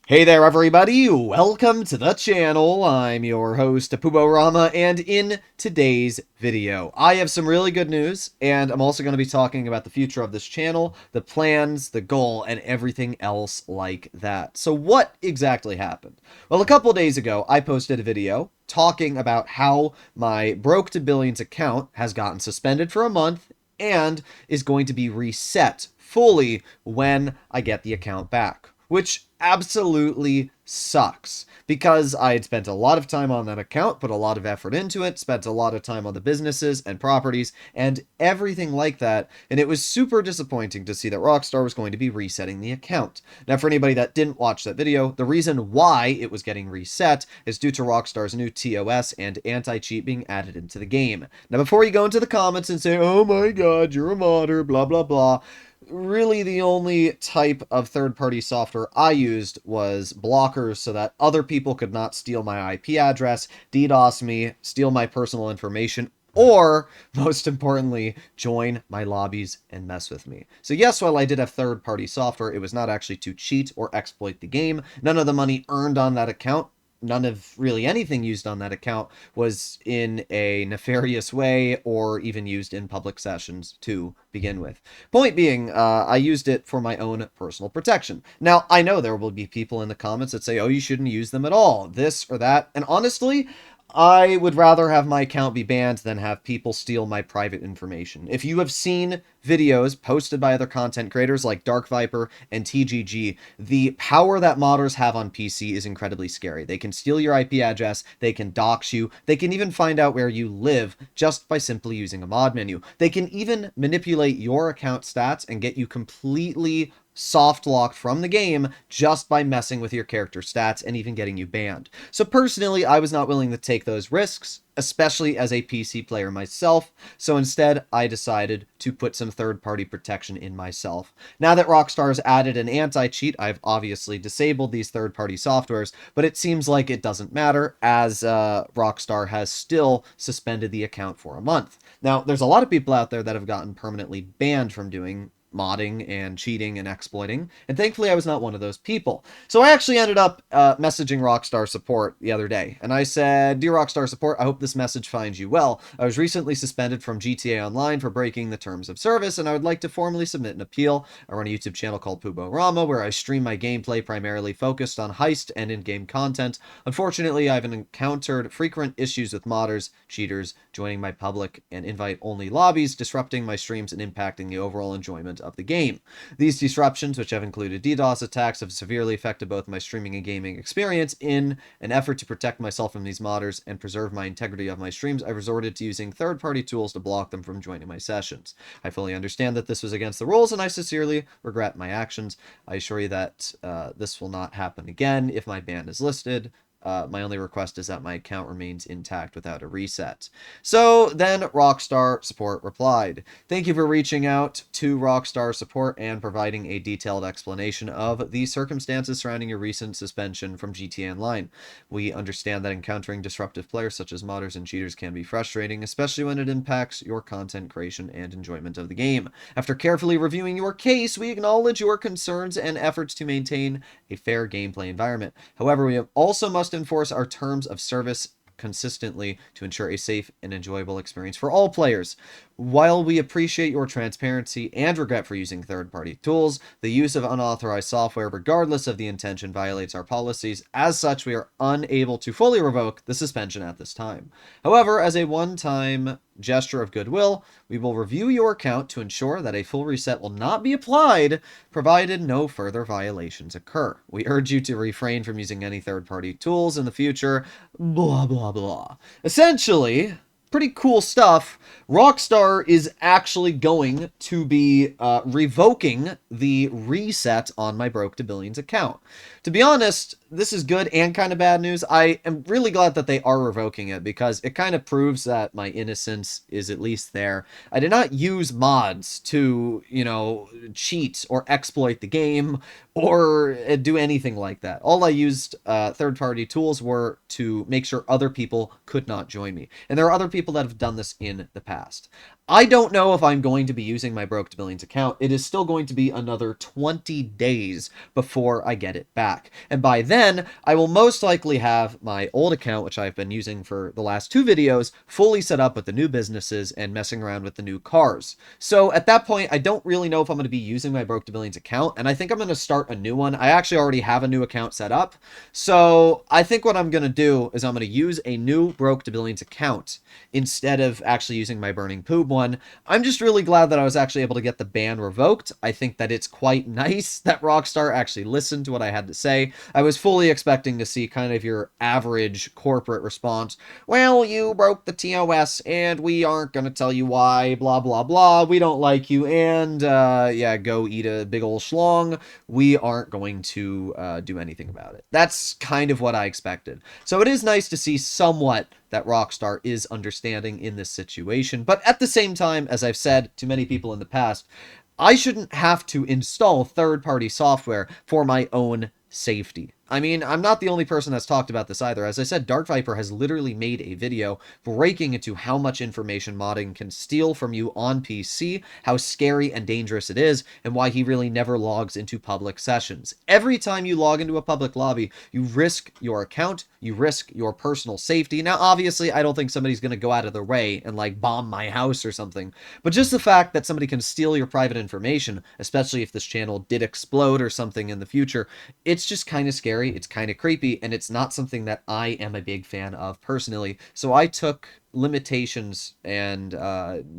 Hey there everybody, welcome to the channel. I'm your host, Rama, and in today's video, I have some really good news, and I'm also going to be talking about the future of this channel, the plans, the goal, and everything else like that. So what exactly happened? Well, a couple days ago, I posted a video talking about how my Broke to Billions account has gotten suspended for a month and is going to be reset fully when I get the account back, which absolutely sucks because I had spent a lot of time on that account, put a lot of effort into it, spent a lot of time on the businesses and properties and everything like that, and it was super disappointing to see that Rockstar was going to be resetting the account. Now, for anybody that didn't watch that video, the reason why it was getting reset is due to Rockstar's new TOS and anti-cheat being added into the game. Now, before you go into the comments and say, oh my god, you're a modder, blah blah blah, really the only type of third-party software I used was blockers so that other people could not steal my IP address, DDoS me, steal my personal information, or, most importantly, join my lobbies and mess with me. So yes, while I did have third-party software, it was not actually to cheat or exploit the game. None of the money earned on that account, none of really anything used on that account was in a nefarious way or even used in public sessions to begin with. Point being, I used it for my own personal protection. Now, I know there will be people in the comments that say, oh, you shouldn't use them at all, this or that, and honestly, I would rather have my account be banned than have people steal my private information. If you have seen videos posted by other content creators like Dark Viper and TGG, the power that modders have on PC is incredibly scary. They can steal your IP address, they can dox you, they can even find out where you live just by simply using a mod menu. They can even manipulate your account stats and get you completely soft locked from the game just by messing with your character stats and even getting you banned. So personally, I was not willing to take those risks, especially as a PC player myself, so instead I decided to put some third-party protection in myself. Now that Rockstar has added an anti-cheat, I've obviously disabled these third-party softwares, but it seems like it doesn't matter as Rockstar has still suspended the account for a month. Now, there's a lot of people out there that have gotten permanently banned from doing modding and cheating and exploiting, and thankfully I was not one of those people. So I actually ended up messaging Rockstar support the other day, and I said, Dear Rockstar support, I hope this message finds you well. I was recently suspended from GTA Online for breaking the terms of service, and I would like to formally submit an appeal. I run a YouTube channel called Rama, where I stream my gameplay primarily focused on heist and in-game content. Unfortunately, I've encountered frequent issues with modders, cheaters, joining my public and invite-only lobbies, disrupting my streams and impacting the overall enjoyment of the game. These disruptions, which have included DDoS attacks, have severely affected both my streaming and gaming experience. In an effort to protect myself from these modders and preserve my integrity of my streams, I've resorted to using third-party tools to block them from joining my sessions. I fully understand that this was against the rules, and I sincerely regret my actions. I assure you that this will not happen again if my ban is listed. My only request is that my account remains intact without a reset. So then Rockstar support replied, thank you for reaching out to Rockstar support and providing a detailed explanation of the circumstances surrounding your recent suspension from GTA Online. We understand that encountering disruptive players such as modders and cheaters can be frustrating, especially when it impacts your content creation and enjoyment of the game. After carefully reviewing your case, we acknowledge your concerns and efforts to maintain a fair gameplay environment. However, we also must enforce our terms of service consistently to ensure a safe and enjoyable experience for all players. While we appreciate your transparency and regret for using third-party tools, the use of unauthorized software, regardless of the intention, violates our policies. As such, we are unable to fully revoke the suspension at this time. However, as a one-time gesture of goodwill, we will review your account to ensure that a full reset will not be applied, provided no further violations occur. We urge you to refrain from using any third-party tools in the future, blah, blah, blah. Essentially, pretty cool stuff. Rockstar is actually going to be revoking the reset on my Broke to Billions account. To be honest, this is good and kind of bad news. I am really glad that they are revoking it because it kind of proves that my innocence is at least there. I did not use mods to, cheat or exploit the game or do anything like that. All I used third-party tools were to make sure other people could not join me. And there are other people that have done this in the past. I don't know if I'm going to be using my Broke to Billions account. It is still going to be another 20 days before I get it back. And by then, I will most likely have my old account, which I've been using for the last two videos, fully set up with the new businesses and messing around with the new cars. So at that point, I don't really know if I'm going to be using my Broke to Billions account, and I think I'm going to start a new one. I actually already have a new account set up. So I think what I'm going to do is I'm going to use a new Broke to Billions account instead of actually using my Burning Poob one. I'm just really glad that I was actually able to get the ban revoked. I think that it's quite nice that Rockstar actually listened to what I had to say. I was fully expecting to see kind of your average corporate response. Well, you broke the TOS and we aren't going to tell you why, blah, blah, blah. We don't like you and, yeah, go eat a big ol' schlong. We aren't going to do anything about it. That's kind of what I expected. So it is nice to see somewhat that Rockstar is understanding in this situation. But at the same time, as I've said to many people in the past, I shouldn't have to install third-party software for my own safety. I mean, I'm not the only person that's talked about this either. As I said, Dark Viper has literally made a video breaking into how much information modding can steal from you on PC, how scary and dangerous it is, and why he really never logs into public sessions. Every time you log into a public lobby, you risk your account, you risk your personal safety. Now, obviously, I don't think somebody's going to go out of their way and, like, bomb my house or something, but just the fact that somebody can steal your private information, especially if this channel did explode or something in the future, it's just kind of scary. It's kind of creepy, and it's not something that I am a big fan of personally. So I took limitations and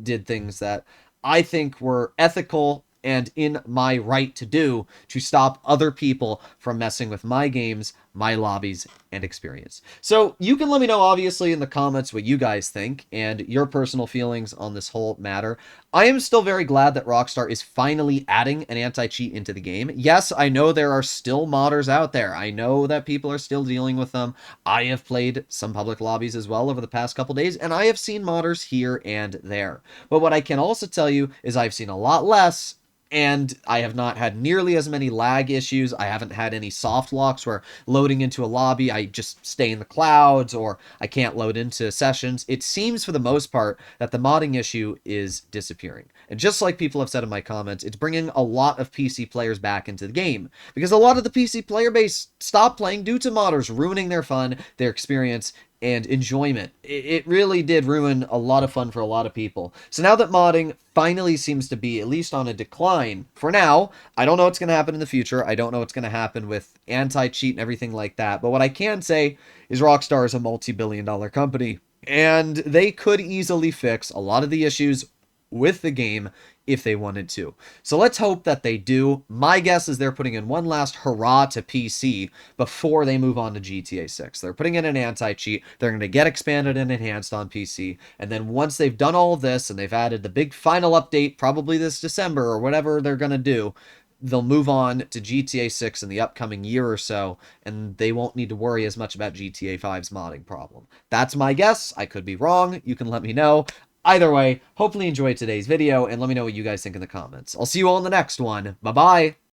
did things that I think were ethical and in my right to do to stop other people from messing with my games, my lobbies, and experience. So you can let me know, obviously, in the comments what you guys think and your personal feelings on this whole matter. I am still very glad that Rockstar is finally adding an anti-cheat into the game. Yes, I know there are still modders out there. I know that people are still dealing with them. I have played some public lobbies as well over the past couple days, and I have seen modders here and there. But what I can also tell you is I've seen a lot less, and I have not had nearly as many lag issues. I haven't had any soft locks where loading into a lobby, I just stay in the clouds, or I can't load into sessions. It seems for the most part that the modding issue is disappearing. And just like people have said in my comments, it's bringing a lot of PC players back into the game, because a lot of the PC player base stopped playing due to modders ruining their fun, their experience, and enjoyment. It really did ruin a lot of fun for a lot of people. So now that modding finally seems to be at least on a decline, for now, I don't know what's going to happen in the future. I don't know what's going to happen with anti-cheat and everything like that. But what I can say is Rockstar is a multi-billion-dollar company, and they could easily fix a lot of the issues with the game if they wanted to. So let's hope that they do. My guess is they're putting in one last hurrah to PC before they move on to GTA 6. They're putting in an anti-cheat. They're going to get expanded and enhanced on PC. And then once they've done all of this and they've added the big final update, probably this December or whatever they're going to do, they'll move on to GTA 6 in the upcoming year or so, and they won't need to worry as much about GTA 5's modding problem. That's my guess. I could be wrong. You can let me know. Either way, hopefully you enjoyed today's video, and let me know what you guys think in the comments. I'll see you all in the next one. Bye-bye!